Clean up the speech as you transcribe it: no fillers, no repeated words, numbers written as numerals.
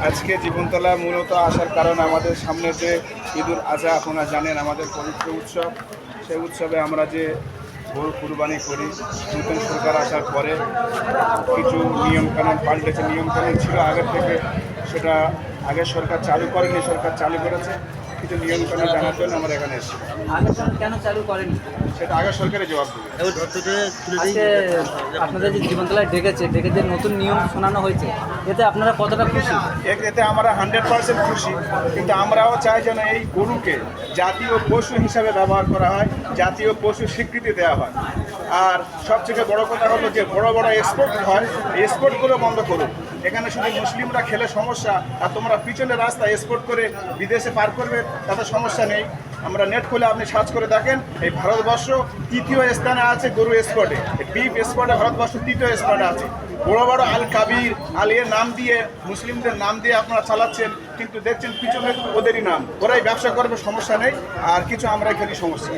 আজকে জীবনতলা মূলত আসার কারণ আমাদের সামনে যে ঈদুল আজহা, আপনারা জানেন আমাদের পবিত্র উৎসব। সেই উৎসবে আমরা যে গরু কুরবানি করি, নতুন সরকার আসার পরে কিছু নিয়মকানুন পাল্টেছে। নিয়মকানুন ছিল আগের থেকে, সেটা আগের সরকার চালু করেনি, সরকার চালু করেছে। কিছু নিয়মকানুন জানার জন্য আমরা এখানে এসেছি। আগে কেন চালু করেনি? সেটা আগের সরকারের জবাব দেবে। আজকে আপনাদের যে জীবনতলায় ডেকে যে নতুন নিয়ম শোনানো হয়েছে, এতে আপনারা কতটা খুশি? এতে আমরা 100% খুশি, কিন্তু আমরাও চাই যেন এই গরুকে জাতীয় পশু হিসাবে ব্যবহার করা হয়, জাতীয় পশু স্বীকৃতি দেওয়া হয়। আর সবথেকে বড় কথা হলো যে বড় বড় এক্সপোর্ট হয়, এক্সপোর্টগুলো বন্ধ করুন। এখানে শুধু মুসলিমরা খেলে সমস্যা, আর তোমরা পিছনে রাস্তা এক্সপোর্ট করে বিদেশে পার করবে, তাতে সমস্যা নেই। আমরা নেট খুলে আপনি সার্চ করে দেখেন, এই ভারতবর্ষ তৃতীয় স্থানে আছে গরু এক্সপোর্টে, বিফ এক্সপোর্টে ভারতবর্ষ তৃতীয় স্থানে আছে। বড় বড় আল কাবির আল এর নাম দিয়ে, মুসলিমদের নাম দিয়ে আপনারা চালাচ্ছেন, কিন্তু দেখছেন পিছনে ওদেরই নাম, ওরাই ব্যবসা করবে, সমস্যা নেই। আর কিছু আমরা এখানে সমস্যা